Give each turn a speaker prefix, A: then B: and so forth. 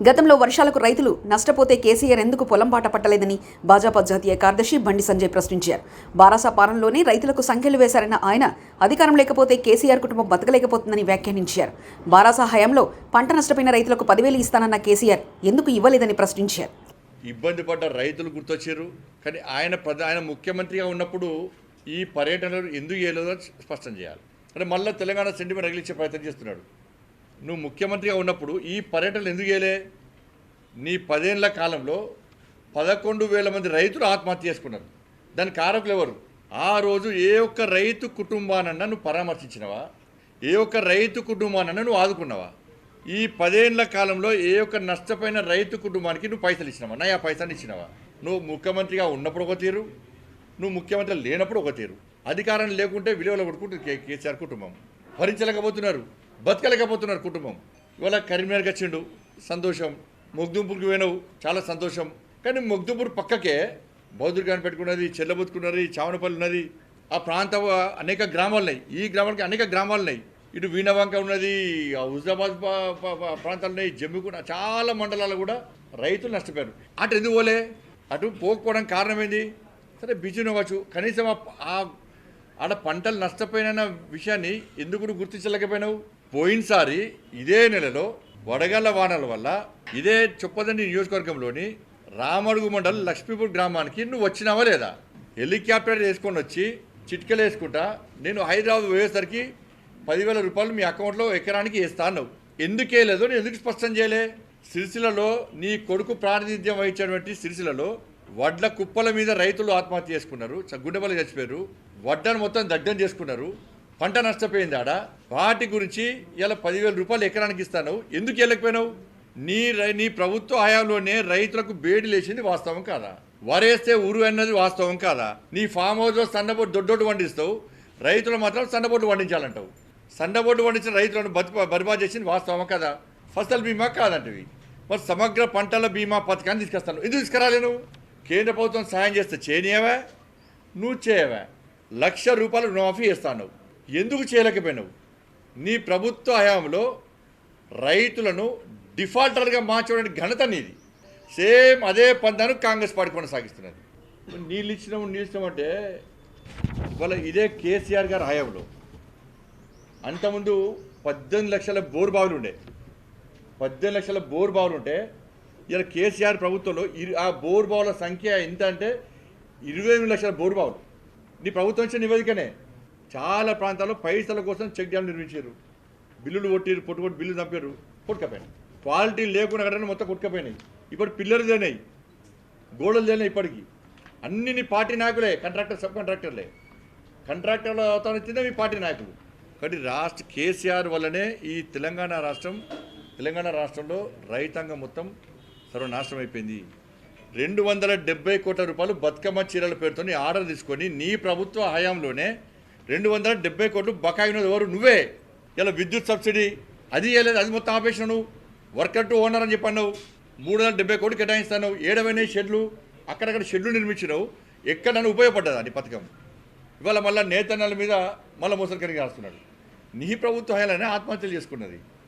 A: గతంలో వర్షాలకు రైతులు నష్టపోతే కేసీఆర్ ఎందుకు పొలం బాట పట్టలేదని భాజపా జాతీయ కార్యదర్శి బండి సంజయ్ ప్రశ్నించారు. బారాస పాలనలోనే రైతులకు సంఖ్యలు వేశారన్న ఆయన అధికారం లేకపోతే కేసీఆర్ కుటుంబం బతకలేకపోతుందని వ్యాఖ్యానించారు. బారాస హయాంలో పంట నష్టపోయిన రైతులకు 10,000 ఇస్తానన్న కేసీఆర్ ఎందుకు ఇవ్వలేదని ప్రశ్నించారు.
B: ఇబ్బంది పడ్డ రైతులు గుర్తొచ్చారు. కానీ ఆయన ముఖ్యమంత్రిగా ఉన్నప్పుడు ఈ పర్యటనలు ఎందుకు చేయలేదో స్పష్టం చేయాలి. అంటే మళ్ళీ తెలంగాణ సెంటిమెంట్ రగిలించే ప్రయత్నం చేస్తున్నాడు. నువ్వు ముఖ్యమంత్రిగా ఉన్నప్పుడు ఈ పర్యటనలు ఎందుకు చేయలే? నీ 10 ఏళ్ల కాలంలో 11,000 మంది రైతులు ఆత్మహత్య చేసుకున్నారు. దాని కారకులు ఎవరు? ఆ రోజు ఏ ఒక్క రైతు కుటుంబానన్నా నువ్వు పరామర్శించినవా? ఏ ఒక్క రైతు కుటుంబానన్నా నువ్వు ఆదుకున్నావా? ఈ 10 ఏళ్ల కాలంలో ఏ ఒక్క నష్టపోయిన రైతు కుటుంబానికి నువ్వు పైసలు ఇచ్చినావా? ఆ పైసలు ఇచ్చినావా? నువ్వు ముఖ్యమంత్రిగా ఉన్నప్పుడు ఒక తీరు, నువ్వు ముఖ్యమంత్రి లేనప్పుడు ఒక తీరు. అధికారం లేకుంటే విలువలు కొట్టుకుంటుంది కేసీఆర్ కుటుంబం. భరించలేకపోతున్నారు, బతకలేకపోతున్నారు కుటుంబం. ఇవాళ కరీంనగర్కి వచ్చిండు, సంతోషం. మొగ్దుంపూర్కి పోయినావు, చాలా సంతోషం. కానీ మొగ్దుంపూర్ పక్కకే బౌద్ధుర్గాన్ని పెట్టుకున్నది, చెల్లబుతుకున్నది, చావనపల్లి ఉన్నది. ఆ ప్రాంతం అనేక గ్రామాలు ఉన్నాయి. ఈ గ్రామాలకి అనేక గ్రామాలు ఉన్నాయి. ఇటు వీణవంక ఉన్నది, హుజాబాద్ ప్రాంతాలు ఉన్నాయి, జమ్మిగూడ, చాలా మండలాలు కూడా రైతులు నష్టపోయారు. అటు ఎందుకు పోలే? అటు పోకపోవడానికి కారణం ఏంది? సరే బిజీని అవ్వచ్చు, కనీసం ఆడ పంటలు నష్టపోయిన విషయాన్ని ఎందుకు గుర్తించలేకపోయినావు? పోయినసారి ఇదే నెలలో వడగళ్ల వానల వల్ల ఇదే చొప్పదండి నియోజకవర్గంలోని రామడుగు మండలం లక్ష్మీపూర్ గ్రామానికి నువ్వు వచ్చినావా లేదా? హెలికాప్టర్ వేసుకొని వచ్చి చిట్కలు వేసుకుంటా నేను హైదరాబాద్ పోయేసరికి 10,000 రూపాయలు మీ అకౌంట్లో ఎకరానికి వేస్తాను. ఎందుకే లేదో నేను ఎందుకు స్పష్టం చేయలే? సిరిసిల్లలో నీ కొడుకు ప్రాతినిధ్యం వహించినటువంటి సిరిసిల్లలో వడ్ల కుప్పల మీద రైతులు ఆత్మహత్య చేసుకున్నారు, గుండెపల్లి చచ్చిపోయారు, వడ్లను మొత్తం దగ్ధం చేసుకున్నారు, పంట నష్టపోయింది ఆడ. వాటి గురించి ఇలా 10,000 రూపాయలు ఎకరానికి ఇస్తాను. ఎందుకు వెళ్ళకపోయినావు? నీ ప్రభుత్వ హయాంలోనే రైతులకు బేడి లేచింది వాస్తవం కాదా? వరేస్తే ఊరు అన్నది వాస్తవం కాదా? నీ ఫామ్ హౌస్లో సన్నబోటు దొడ్డోటు వండిస్తావు, రైతులు మాత్రం సన్నబోటు వండించాలంటావు. సన్నబోటు వండించిన రైతులను బర్బాద్ చేసింది వాస్తవం కదా? ఫసల్ బీమా కాదంటవి. మరి సమగ్ర పంటల బీమా పథకాన్ని తీసుకొస్తాను. ఎందుకు తీసుకురాలేను? కేంద్ర ప్రభుత్వం సాయం చేస్తే చేయనియవా? నువ్వు చేయవా? 1,00,000 రూపాయలు రుణమాఫీ చేస్తాను. ఎందుకు చేయలేకపోయినావు? నీ ప్రభుత్వ హయాంలో రైతులను డిఫాల్టర్గా మార్చడానికి ఘనత నీది. సేమ్ అదే పందాను కాంగ్రెస్ పార్టీ కొనసాగిస్తున్నది. నీళ్ళు ఇచ్చినామంటే ఇవాళ ఇదే కేసీఆర్ గారి హయాంలో అంతకుముందు 18 లక్షల బోర్ బావులు ఉండే. 18 లక్షల బోర్ బావులు ఉంటే ఇలా కేసీఆర్ ప్రభుత్వంలో ఆ బోర్ బావుల సంఖ్య ఎంత అంటే 28 లక్షల బోర్ బావులు. నీ ప్రభుత్వం ఇచ్చిన నివేదికనే. చాలా ప్రాంతాల్లో పైసల కోసం చెక్ డ్యామ్ నిర్మించారు, బిల్లులు కొట్టిరు, పొట్టు బిల్లు చంపారు, కొట్టుకపోయినాయి. క్వాలిటీ లేకుండా కట్టడం మొత్తం కొట్టుకపోయినాయి. ఇప్పుడు పిల్లలు లేనాయి, గోడలు లేనాయి. ఇప్పటికీ అన్ని నీ పార్టీ నాయకులే, కాంట్రాక్టర్, సబ్ కాంట్రాక్టర్లే. కాంట్రాక్టర్ల అవతారం ఇచ్చిందే మీ పార్టీ నాయకులు. కాబట్టి కేసీఆర్ వల్లనే ఈ తెలంగాణ రాష్ట్రంలో రైతాంగం మొత్తం సర్వనాశనం అయిపోయింది. 270 కోట్ల రూపాయలు బతుకమ్మ చీరల పేరుతో ఆర్డర్ తీసుకొని నీ ప్రభుత్వ హయాంలోనే 270 కోట్లు బకాయి ఉన్నది ఎవరు? నువ్వే. ఇలా విద్యుత్ సబ్సిడీ అది ఇవ్వలేదు, అది మొత్తం ఆపేసినావు. వర్కర్ టు ఓనర్ అని చెప్పన్నావు. 370 కోట్లు కేటాయిస్తాను. 7 షెడ్లు, అక్కడక్కడ షెడ్లు నిర్మించినావు. ఎక్కడ నన్ను ఉపయోగపడ్డదా నీ పథకం? ఇవాళ మళ్ళీ నేతన్నల మీద మళ్ళీ మోసలు కలిగి రాస్తున్నాడు. నీ ప్రభుత్వ హయాంలోనే ఆత్మహత్యలు చేసుకున్నది.